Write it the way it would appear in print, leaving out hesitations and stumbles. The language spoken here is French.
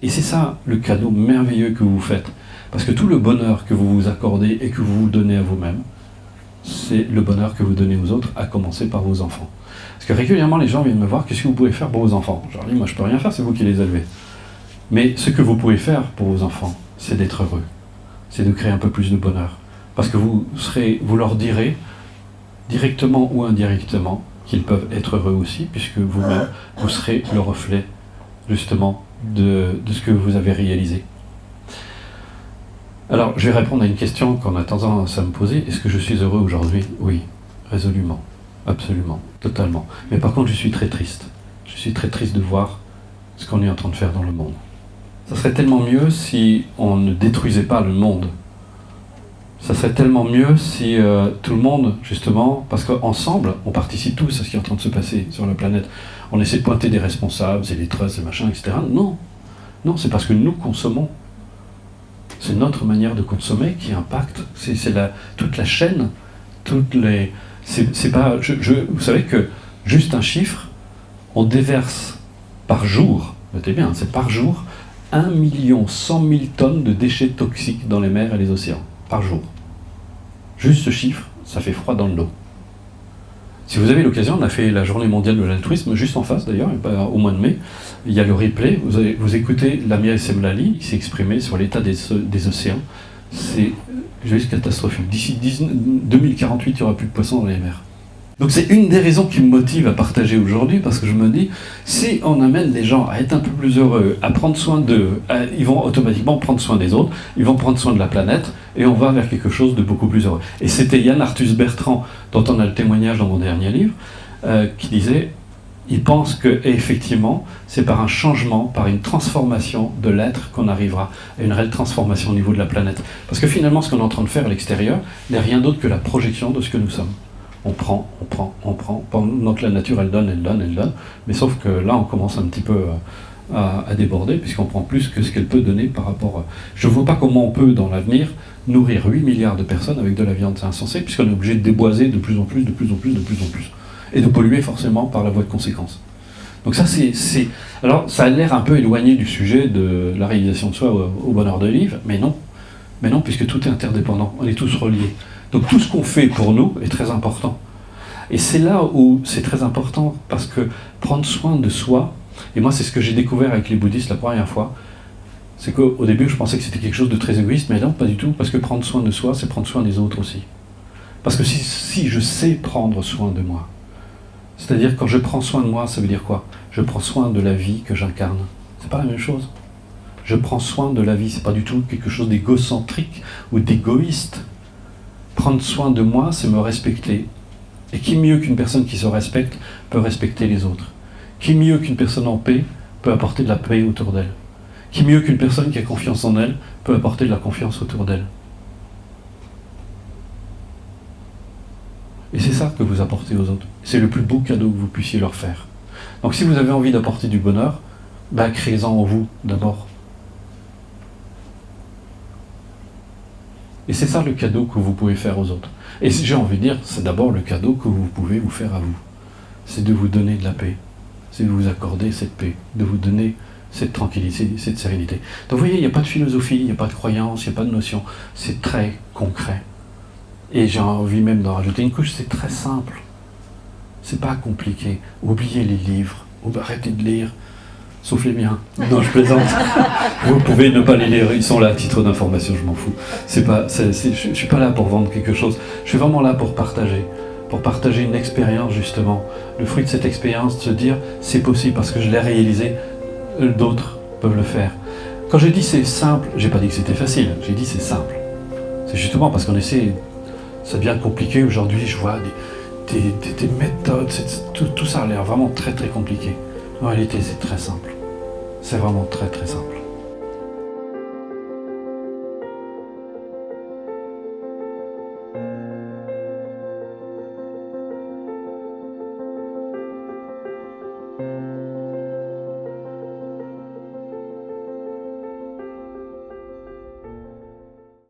Et c'est ça le cadeau merveilleux que vous faites. Parce que tout le bonheur que vous vous accordez et que vous vous donnez à vous-même, c'est le bonheur que vous donnez aux autres, à commencer par vos enfants. Parce que régulièrement, les gens viennent me voir, qu'est-ce que vous pouvez faire pour vos enfants? Je leur dis, moi je peux rien faire, c'est vous qui les élevez. Mais ce que vous pouvez faire pour vos enfants, c'est d'être heureux. C'est de créer un peu plus de bonheur. Parce que vous leur direz, directement ou indirectement, qu'ils peuvent être heureux aussi, puisque vous-même, vous serez le reflet, justement, de ce que vous avez réalisé. Alors, je vais répondre à une question qu'on a tendance à me poser. Est-ce que je suis heureux aujourd'hui? Oui, résolument, absolument, totalement. Mais par contre, je suis très triste. Je suis très triste de voir ce qu'on est en train de faire dans le monde. Ça serait tellement mieux si on ne détruisait pas le monde. Ça serait tellement mieux si tout le monde, justement, parce qu'ensemble, on participe tous à ce qui est en train de se passer sur la planète. On essaie de pointer des responsables, c'est les trusts, les machins, etc. Non, non, c'est parce que nous consommons. C'est notre manière de consommer qui impacte. C'est toute la chaîne, toutes les. C'est pas. Vous savez que juste un chiffre, on déverse par jour. Notez bien, c'est par jour 1 100 000 tonnes de déchets toxiques dans les mers et les océans par jour. Juste ce chiffre, ça fait froid dans le dos. Si vous avez l'occasion, on a fait la journée mondiale de l'altruisme, juste en face d'ailleurs, au mois de mai. Il y a le replay, vous écoutez Lamia Semlali, qui s'est exprimé sur l'état des océans. C'est juste catastrophique. D'ici 2048, il n'y aura plus de poissons dans les mers. Donc c'est une des raisons qui me motive à partager aujourd'hui, parce que je me dis, si on amène les gens à être un peu plus heureux, à prendre soin d'eux, ils vont automatiquement prendre soin des autres, ils vont prendre soin de la planète, et on va vers quelque chose de beaucoup plus heureux. Et c'était Yann Arthus Bertrand, dont on a le témoignage dans mon dernier livre, qui disait, il pense que effectivement, c'est par un changement, par une transformation de l'être qu'on arrivera à une réelle transformation au niveau de la planète. Parce que finalement, ce qu'on est en train de faire à l'extérieur n'est rien d'autre que la projection de ce que nous sommes. On prend, pendant que la nature elle donne, mais sauf que là on commence un petit peu à déborder, puisqu'on prend plus que ce qu'elle peut donner par rapport... Je ne vois pas comment on peut, dans l'avenir, nourrir 8 milliards de personnes avec de la viande, c'est insensé, puisqu'on est obligé de déboiser de plus en plus, et de polluer forcément par la voie de conséquence. Donc ça c'est... Alors ça a l'air un peu éloigné du sujet de la réalisation de soi au bonheur de vivre, mais non, puisque tout est interdépendant, on est tous reliés. Donc tout ce qu'on fait pour nous est très important. Et c'est là où c'est très important, parce que prendre soin de soi, et moi c'est ce que j'ai découvert avec les bouddhistes la première fois, c'est qu'au début je pensais que c'était quelque chose de très égoïste, mais non, pas du tout, parce que prendre soin de soi, c'est prendre soin des autres aussi. Parce que si je sais prendre soin de moi, c'est-à-dire quand je prends soin de moi, ça veut dire quoi? Je prends soin de la vie que j'incarne. C'est pas la même chose. Je prends soin de la vie, c'est pas du tout quelque chose d'égocentrique ou d'égoïste. Prendre soin de moi, c'est me respecter. Et qui mieux qu'une personne qui se respecte peut respecter les autres? Qui mieux qu'une personne en paix peut apporter de la paix autour d'elle? Qui mieux qu'une personne qui a confiance en elle peut apporter de la confiance autour d'elle? Et c'est ça que vous apportez aux autres. C'est le plus beau cadeau que vous puissiez leur faire. Donc si vous avez envie d'apporter du bonheur, créez-en en vous d'abord. Et c'est ça le cadeau que vous pouvez faire aux autres. Et j'ai envie de dire, c'est d'abord le cadeau que vous pouvez vous faire à vous. C'est de vous donner de la paix. C'est de vous accorder cette paix. De vous donner cette tranquillité, cette sérénité. Donc vous voyez, il n'y a pas de philosophie, il n'y a pas de croyance, il n'y a pas de notion. C'est très concret. Et j'ai envie même d'en rajouter une couche, c'est très simple. C'est pas compliqué. Oubliez les livres. Arrêtez de lire. Sauf les miens. Non, je plaisante. Vous pouvez ne pas les lire, ils sont là à titre d'information, je m'en fous. Je ne suis pas là pour vendre quelque chose, je suis vraiment là pour partager une expérience justement. Le fruit de cette expérience, de se dire, c'est possible parce que je l'ai réalisé, d'autres peuvent le faire. Quand j'ai dit c'est simple, j'ai pas dit que c'était facile, j'ai dit c'est simple. C'est justement parce qu'on essaie, ça devient compliqué aujourd'hui, je vois des méthodes, tout ça a l'air vraiment très très compliqué. En réalité, c'est très simple. C'est vraiment très très simple.